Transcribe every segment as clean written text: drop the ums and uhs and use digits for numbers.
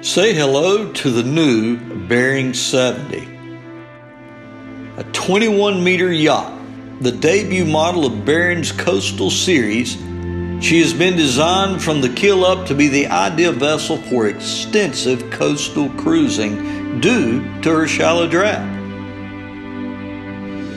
Say hello to the new Baring 70, a 21-meter yacht, the debut model of Baring's Coastal Series. She has been designed from the keel up to be the ideal vessel for extensive coastal cruising due to her shallow draft.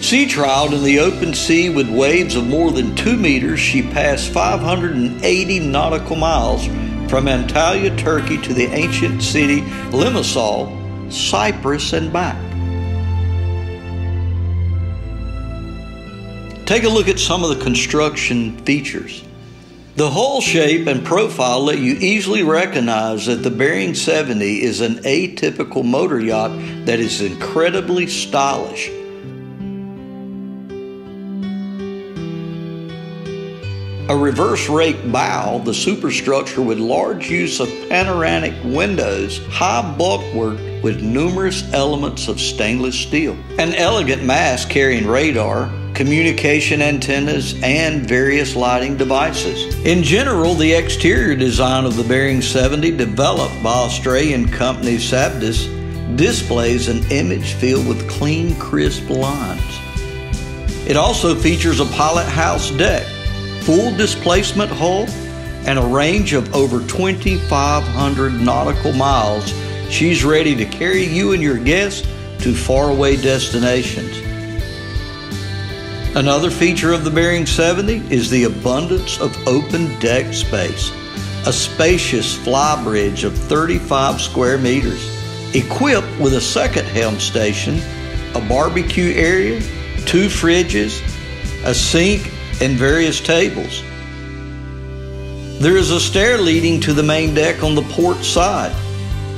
Sea trialed in the open sea with waves of more than 2 meters, she passed 580 nautical miles from Antalya, Turkey to the ancient city Limassol, Cyprus and back. Take a look at some of the construction features. The hull shape and profile let you easily recognize that the Baring 70 is an atypical motor yacht that is incredibly stylish. A reverse rake bow, the superstructure with large use of panoramic windows, high bulkwork with numerous elements of stainless steel. An elegant mast carrying radar, communication antennas, and various lighting devices. In general, the exterior design of the Baring 70, developed by Australian company Sabdis, displays an image filled with clean, crisp lines. It also features a pilot house deck, full displacement hull, and a range of over 2,500 nautical miles. She's ready to carry you and your guests to faraway destinations. Another feature of the Baring 70 is the abundance of open deck space. A spacious flybridge of 35 square meters, equipped with a second helm station, a barbecue area, 2 fridges, a sink, and various tables. There is a stair leading to the main deck on the port side.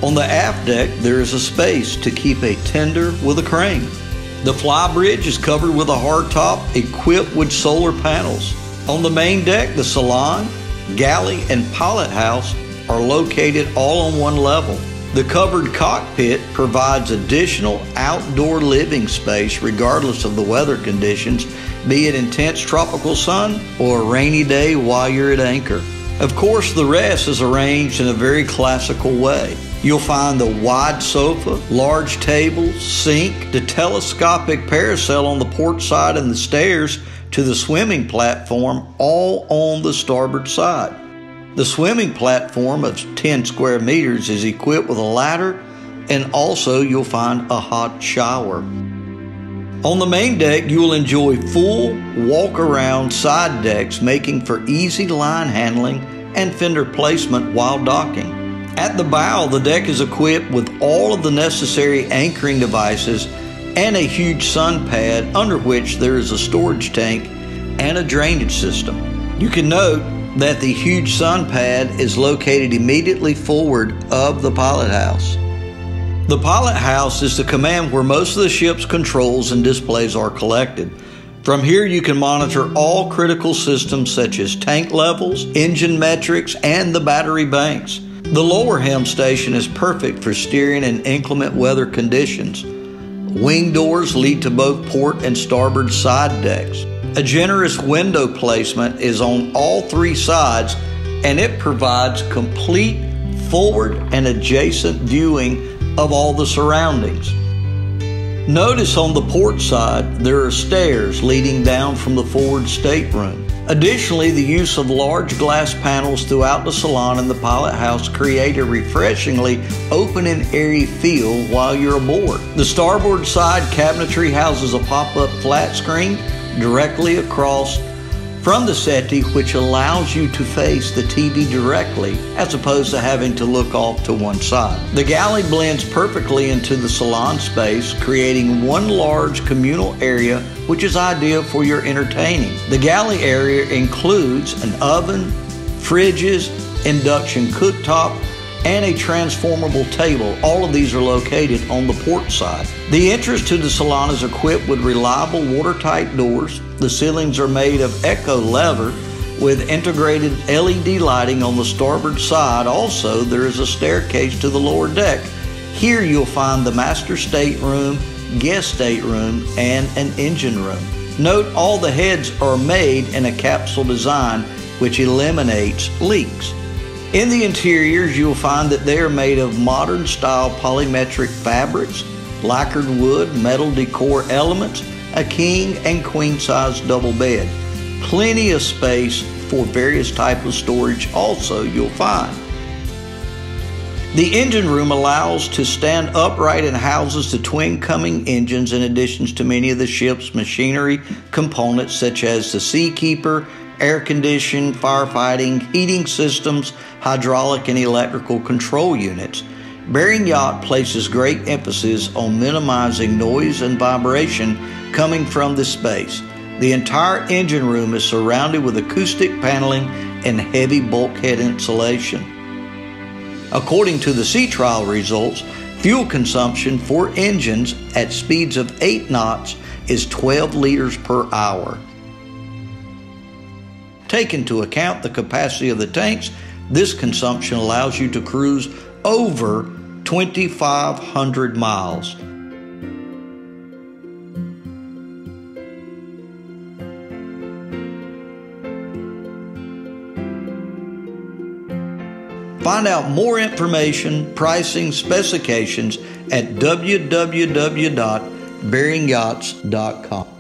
On the aft deck, there is a space to keep a tender with a crane. The flybridge is covered with a hardtop equipped with solar panels. On the main deck, the salon, galley, and pilot house are located all on one level. The covered cockpit provides additional outdoor living space regardless of the weather conditions, be it intense tropical sun or a rainy day while you're at anchor. Of course, the rest is arranged in a very classical way. You'll find the wide sofa, large table, sink, the telescopic parasail on the port side, and the stairs to the swimming platform all on the starboard side. The swimming platform of 10 square meters is equipped with a ladder, and also you'll find a hot shower. On the main deck, you will enjoy full walk-around side decks, making for easy line handling and fender placement while docking. At the bow, the deck is equipped with all of the necessary anchoring devices and a huge sun pad under which there is a storage tank and a drainage system. You can note that the huge sun pad is located immediately forward of the pilot house. The pilot house is the command where most of the ship's controls and displays are collected. From here you can monitor all critical systems such as tank levels, engine metrics, and the battery banks. The lower helm station is perfect for steering in inclement weather conditions. Wing doors lead to both port and starboard side decks. A generous window placement is on all 3 sides, and it provides complete forward and adjacent viewing of all the surroundings. Notice on the port side there are stairs leading down from the forward stateroom. Additionally, the use of large glass panels throughout the salon and the pilot house create a refreshingly open and airy feel while you're aboard. The starboard side cabinetry houses a pop-up flat screen directly across from the settee, which allows you to face the TV directly as opposed to having to look off to one side. The galley blends perfectly into the salon space, creating one large communal area which is ideal for your entertaining. The galley area includes an oven, fridges, induction cooktop, and a transformable table. All of these are located on the port side. The entrance to the salon is equipped with reliable watertight doors. The ceilings are made of echo leather with integrated LED lighting on the starboard side. Also, there is a staircase to the lower deck. Here you'll find the master stateroom, guest stateroom, and an engine room. Note all the heads are made in a capsule design which eliminates leaks. In the interiors, you'll find that they are made of modern style polymetric fabrics, lacquered wood, metal decor elements, a king and queen size double bed. Plenty of space for various types of storage also you'll find. The engine room allows to stand upright and houses the twin Cumming engines in addition to many of the ship's machinery components such as the Seakeeper, air conditioning, firefighting, heating systems, hydraulic and electrical control units. Bering Yacht places great emphasis on minimizing noise and vibration coming from the space. The entire engine room is surrounded with acoustic paneling and heavy bulkhead insulation. According to the sea trial results, fuel consumption for engines at speeds of 8 knots is 12 liters per hour. Take into account the capacity of the tanks, this consumption allows you to cruise over 2,500 miles. Find out more information, pricing, specifications at www.beringyachts.com.